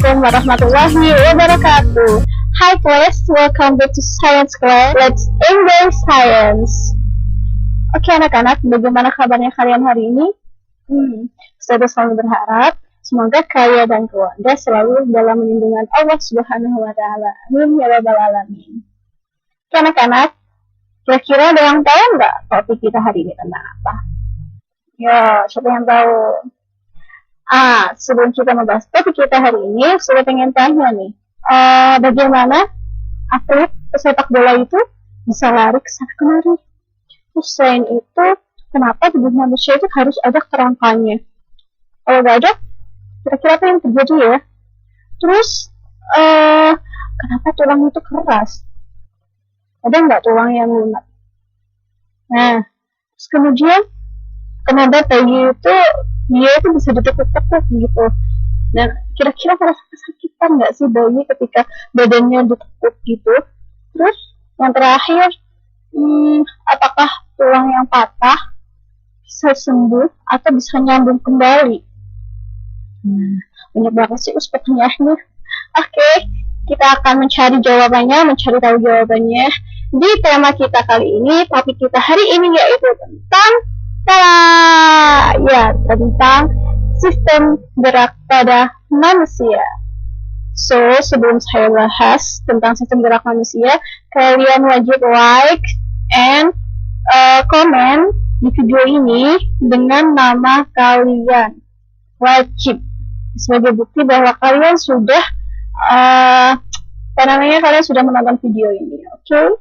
Assalamualaikum warahmatullahi wabarakatuh. Hi class, welcome back to Science Class. Let's embrace science. Oke anak-anak, bagaimana kabarnya kalian hari ini? Saya selalu berharap semoga kalian dan keluarga selalu dalam lindungan Allah Subhanahu wa Ta'ala. Amin ya rabbal alamin. Oke anak-anak, kira-kira ada yang tahu nggak topik kita hari ini tentang apa? Ya, siapa yang tahu? Sebelum kita membahas topik kita hari ini, saya pengen tanya nih, bagaimana atlet pesepak bola itu bisa lari ke sana kemari? Terus selain itu, kenapa tubuh manusia itu harus ada kerangkanya? Kalau nggak ada, kira-kira apa yang terjadi ya? Terus, kenapa tulang itu keras? Ada nggak tulang yang lunak? Nah, terus kemudian, kenapa bayi itu dia itu bisa ditekuk-tekuk gitu. Dan kira-kira merasa kesakitan nggak sih bayi ketika badannya ditekuk gitu? Terus yang terakhir, apakah tulang yang patah bisa sembuh atau bisa nyambung kembali? Banyak banget sih pertanyaannya. Oke, kita akan mencari tahu jawabannya di tema kita kali ini. Topik kita hari ini yaitu tentang sistem gerak pada manusia. So, sebelum saya bahas tentang sistem gerak manusia, kalian wajib like and comment di video ini dengan nama kalian. Wajib, sebagai bukti bahwa kalian sudah kalian sudah menonton video ini. Oke?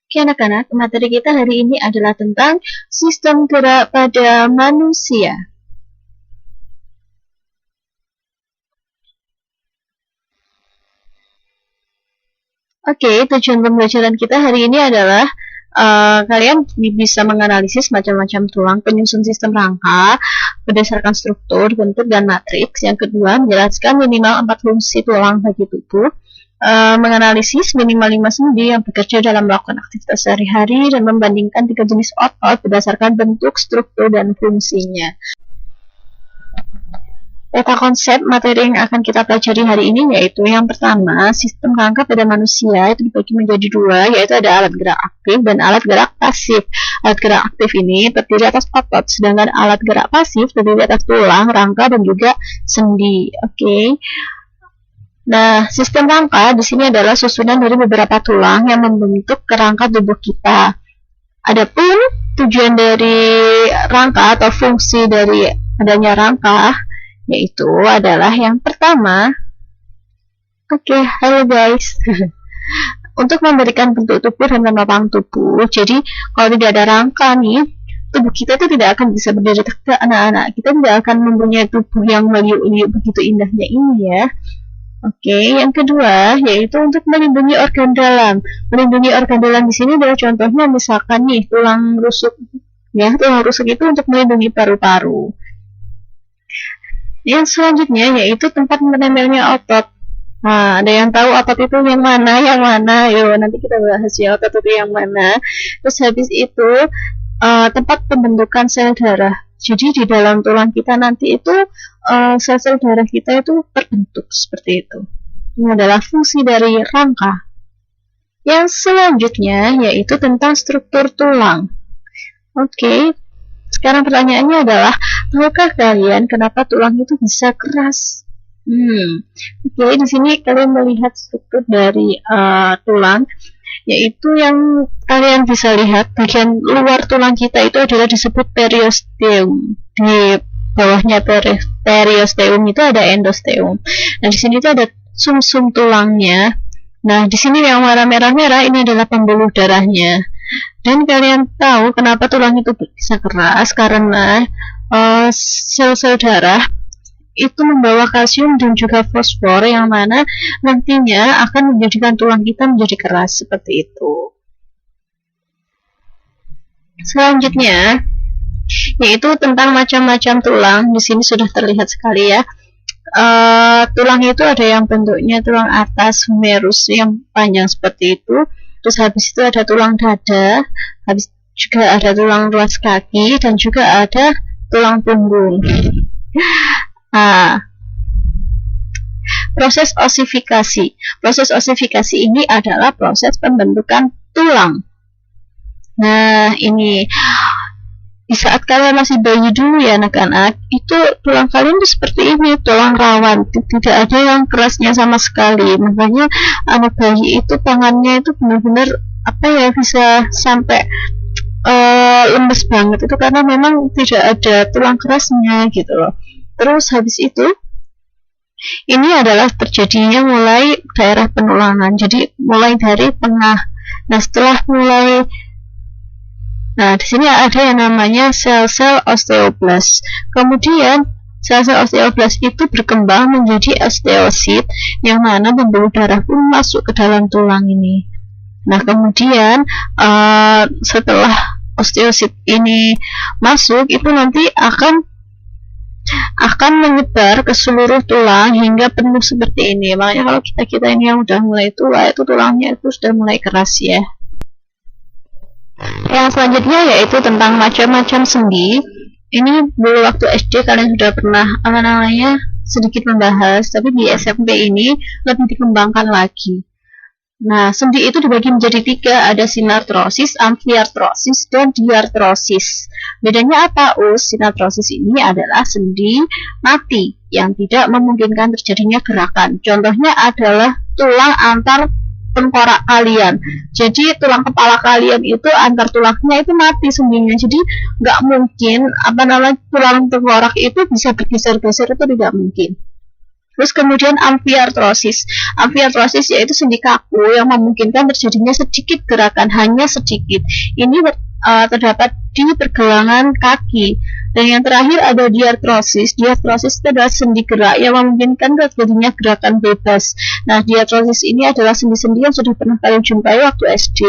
Oke anak-anak, materi kita hari ini adalah tentang sistem gerak pada manusia. Oke, tujuan pembelajaran kita hari ini adalah kalian bisa menganalisis macam-macam tulang penyusun sistem rangka berdasarkan struktur, bentuk, dan matriks. Yang kedua, menjelaskan minimal 4 fungsi tulang bagi tubuh. Menganalisis minimal 5 sendi yang bekerja dalam melakukan aktivitas sehari-hari dan membandingkan 3 jenis otot berdasarkan bentuk, struktur, dan fungsinya. Peta konsep materi yang akan kita pelajari hari ini yaitu yang pertama, sistem rangka pada manusia itu dibagi menjadi 2, yaitu ada alat gerak aktif dan alat gerak pasif. Alat gerak aktif ini terdiri atas otot, sedangkan alat gerak pasif terdiri atas tulang, rangka, dan juga sendi. Oke. Nah, sistem rangka di sini adalah susunan dari beberapa tulang yang membentuk kerangka tubuh kita. Adapun tujuan dari rangka atau fungsi dari adanya rangka yaitu adalah yang pertama, halo guys, untuk memberikan bentuk tubuh dan menopang tubuh. Jadi, kalau tidak ada rangka nih, tubuh kita itu tidak akan bisa berdiri tegak anak-anak. Kita tidak akan mempunyai tubuh yang meliuk-liuk begitu indahnya ini ya. Oke, yang kedua yaitu untuk melindungi organ dalam. Melindungi organ dalam di sini adalah contohnya misalkan nih tulang rusuk. Ya, tulang rusuk itu untuk melindungi paru-paru. Yang selanjutnya yaitu tempat menempelnya otot. Nah, ada yang tahu otot itu yang mana? Yuk, nanti kita bahas ya otot itu yang mana. Terus habis itu tempat pembentukan sel darah. Jadi di dalam tulang kita nanti itu sel-sel darah kita itu terbentuk seperti itu. Ini adalah fungsi dari rangka. Yang selanjutnya yaitu tentang struktur tulang. Oke, sekarang pertanyaannya adalah, tahukah kalian kenapa tulang itu bisa keras? Oke, di sini kalian melihat struktur dari tulang, yaitu yang kalian bisa lihat bagian luar tulang kita itu adalah disebut periosteum. Di bawahnya periosteum itu ada endosteum. Nah, di sini itu ada sumsum tulangnya. Nah, di sini yang warna merah-merah ini adalah pembuluh darahnya. Dan kalian tahu kenapa tulang itu bisa keras? Karena sel-sel darah itu membawa kalsium dan juga fosfor yang mana nantinya akan menjadikan tulang kita menjadi keras seperti itu. Selanjutnya yaitu tentang macam-macam tulang. Di sini sudah terlihat sekali ya. Tulang itu ada yang bentuknya tulang atas humerus yang panjang seperti itu. Terus habis itu ada tulang dada, habis juga ada tulang ruas kaki, dan juga ada tulang punggung. Nah, proses osifikasi. Proses osifikasi ini adalah proses pembentukan tulang. Nah, ini di saat kalian masih bayi dulu ya anak-anak, itu tulang kalian itu seperti ini, tulang rawan, tidak ada yang kerasnya sama sekali. Makanya anak bayi itu tangannya itu benar-benar bisa sampai lemes banget, itu karena memang tidak ada tulang kerasnya gitu loh. Terus habis itu ini adalah terjadinya mulai daerah penulangan, jadi mulai dari tengah. Nah, setelah mulai di sini ada yang namanya sel-sel osteoblast. Kemudian sel-sel osteoblast itu berkembang menjadi osteosit, yang mana pembuluh darah pun masuk ke dalam tulang ini. Nah, kemudian setelah osteosit ini masuk, itu nanti akan menyebar ke seluruh tulang hingga penuh seperti ini. Makanya kalau kita ini yang udah mulai tua, itu tulangnya itu sudah mulai keras ya. Yang selanjutnya yaitu tentang macam-macam sendi. Ini dulu waktu SD kalian sudah pernah sedikit membahas, tapi di SMP ini lebih dikembangkan lagi. Nah, sendi itu dibagi menjadi 3, ada sinartrosis, amfiartrosis, dan diartrosis. Bedanya apa, Us? Sinartrosis ini adalah sendi mati yang tidak memungkinkan terjadinya gerakan. Contohnya adalah tulang antar tengkorak kalian. Jadi tulang kepala kalian itu antar tulangnya itu mati sendinya. Jadi nggak mungkin tulang tengkorak itu bisa bergeser-geser, itu tidak mungkin. Terus kemudian amfiartrosis. Amfiartrosis yaitu sendi kaku yang memungkinkan terjadinya sedikit gerakan, hanya sedikit. Ini terdapat di pergelangan kaki. Dan yang terakhir ada diartrosis. Diartrosis itu adalah sendi gerak yang memungkinkan terjadinya gerakan bebas. Nah, diartrosis ini adalah sendi-sendi yang sudah pernah kalian jumpai waktu SD.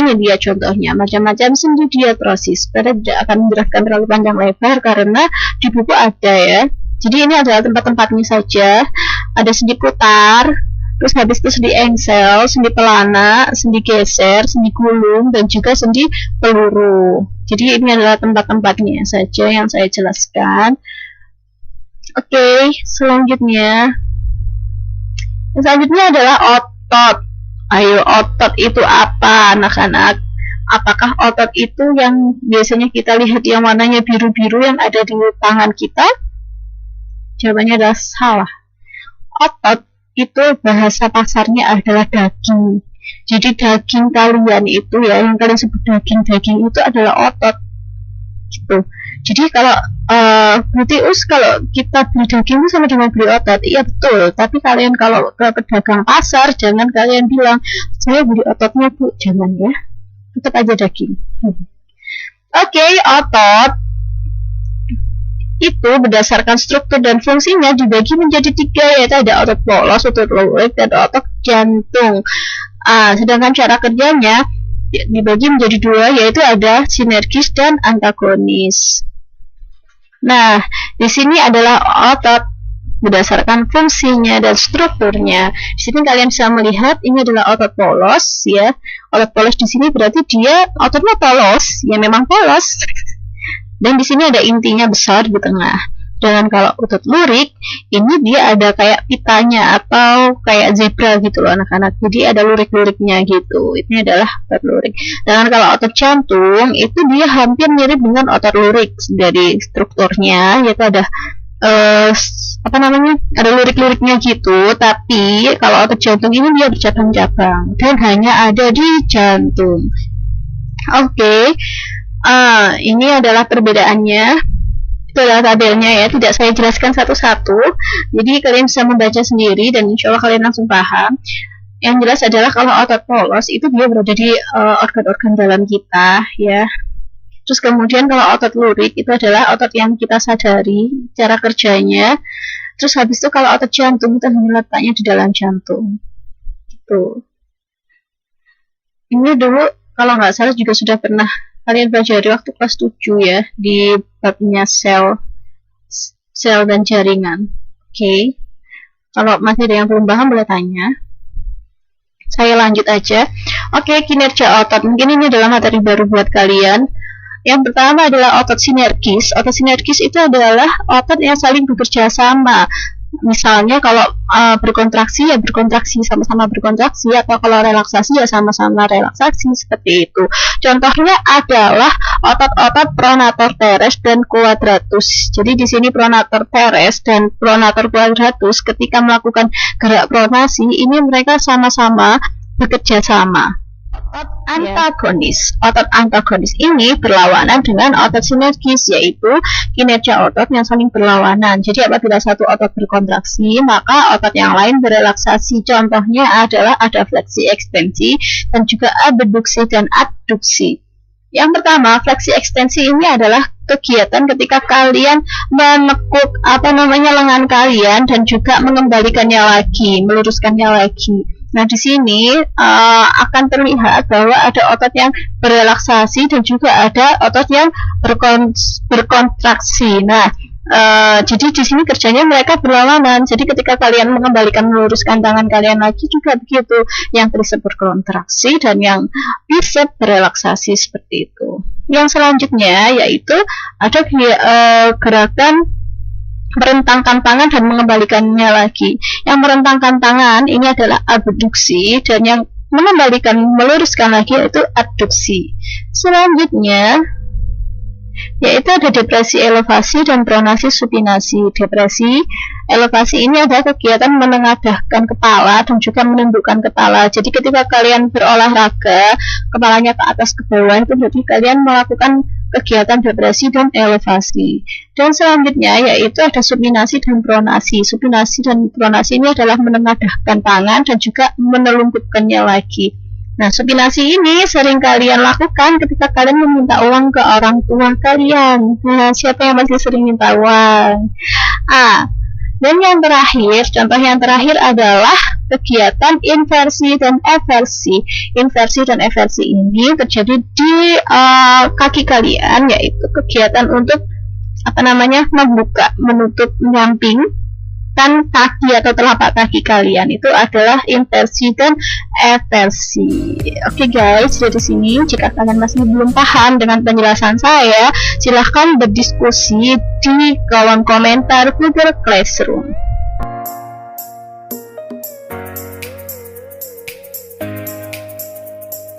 Ini dia contohnya, macam-macam sendi diartrosis. Kita tidak akan menjelaskan terlalu panjang lebar karena di buku ada ya. Jadi ini adalah tempat-tempatnya saja. Ada sendi putar, terus habis itu sendi engsel, sendi pelana, sendi geser, sendi gulung, dan juga sendi peluru. Jadi ini adalah tempat-tempatnya saja yang saya jelaskan. Oke, selanjutnya. Yang selanjutnya adalah otot. Ayo, otot itu apa, anak-anak? Apakah otot itu yang biasanya kita lihat yang warnanya biru-biru yang ada di tangan kita? Jawabannya adalah salah. Otot itu bahasa pasarnya adalah daging. Jadi daging kalian itu ya, yang kalian sebut daging itu adalah otot. Gitu. Jadi kalau berarti kalau kita beli daging itu sama dengan beli otot. Iya betul. Tapi kalian kalau ke pedagang pasar, jangan kalian bilang saya beli ototnya Bu, jangan ya. Tetap aja daging. Oke, otot itu berdasarkan struktur dan fungsinya dibagi menjadi 3, yaitu ada otot polos, otot lurik, dan otot jantung. Sedangkan cara kerjanya dibagi menjadi 2, yaitu ada sinergis dan antagonis. Nah, di sini adalah otot berdasarkan fungsinya dan strukturnya. Di sini kalian bisa melihat ini adalah otot polos ya. Otot polos di sini berarti dia ototnya polos, ya memang polos. Dan di sini ada intinya besar di tengah. Dan kalau otot lurik, ini dia ada kayak pitanya atau kayak zebra gitu loh anak-anak. Jadi ada lurik-luriknya gitu. Ini adalah otot lurik. Dan kalau otot jantung, itu dia hampir mirip dengan otot lurik dari strukturnya, yaitu ada ada lurik-luriknya gitu. Tapi kalau otot jantung ini dia bercabang-cabang dan hanya ada di jantung. Oke. Ini adalah perbedaannya. Itu adalah tabelnya ya, tidak saya jelaskan satu-satu. Jadi kalian bisa membaca sendiri dan insya Allah kalian langsung paham. Yang jelas adalah kalau otot polos itu dia berada di organ-organ dalam kita ya. Terus kemudian kalau otot lurik itu adalah otot yang kita sadari cara kerjanya. Terus habis itu kalau otot jantung itu hanya letaknya di dalam jantung. Gitu. Ini dulu kalau nggak salah juga sudah pernah kalian pelajari waktu kelas 7 ya, di babnya sel dan jaringan. Oke. Kalau masih ada yang belum paham boleh tanya. Saya lanjut aja. Oke, kinerja otot. Mungkin ini adalah materi baru buat kalian. Yang pertama adalah otot sinergis. Otot sinergis itu adalah otot yang saling bekerja sama. Misalnya kalau berkontraksi ya berkontraksi, sama-sama berkontraksi, atau kalau relaksasi ya sama-sama relaksasi, seperti itu. Contohnya adalah otot-otot pronator teres dan quadratus. Jadi di sini pronator teres dan pronator quadratus ketika melakukan gerak pronasi ini mereka sama-sama bekerja sama. Otot antagonis. Otot antagonis ini berlawanan dengan otot sinergis, yaitu kinerja otot yang saling berlawanan. Jadi apabila satu otot berkontraksi, maka otot yang lain berelaksasi. Contohnya adalah ada fleksi ekstensi dan juga abduksi dan adduksi. Yang pertama, fleksi ekstensi ini adalah kegiatan ketika kalian menekuk lengan kalian dan juga mengembalikannya lagi, meluruskannya lagi. Nah, di sini akan terlihat bahwa ada otot yang berelaksasi dan juga ada otot yang berkontraksi. Nah, jadi di sini kerjanya mereka berlawanan. Jadi ketika kalian mengembalikan meluruskan tangan kalian lagi juga begitu. Yang tricep berkontraksi dan yang bicep berelaksasi, seperti itu. Yang selanjutnya yaitu ada gerakan merentangkan tangan dan mengembalikannya lagi. Yang merentangkan tangan ini adalah abduksi dan yang mengembalikan meluruskan lagi yaitu adduksi. Selanjutnya yaitu ada depresi elevasi dan pronasi supinasi. Depresi elevasi ini adalah kegiatan menengadahkan kepala dan juga menundukkan kepala. Jadi ketika kalian berolahraga kepalanya ke atas ke bawah, itu berarti kalian melakukan kegiatan depresi dan elevasi. Dan selanjutnya yaitu ada supinasi dan pronasi. Supinasi dan pronasi ini adalah menengadahkan tangan dan juga menelungkupkannya lagi. Nah, supinasi ini sering kalian lakukan ketika kalian meminta uang ke orang tua kalian. Nah, siapa yang masih sering minta uang? Dan yang terakhir, contoh yang terakhir adalah kegiatan inversi dan eversi. Inversi dan eversi ini terjadi di kaki kalian, yaitu kegiatan untuk membuka, menutup, menyamping kan kaki atau telapak kaki kalian. Itu adalah inversi dan eversi. Oke guys, dari sini jika kalian masih belum paham dengan penjelasan saya, silahkan berdiskusi di kolom komentar Google Classroom.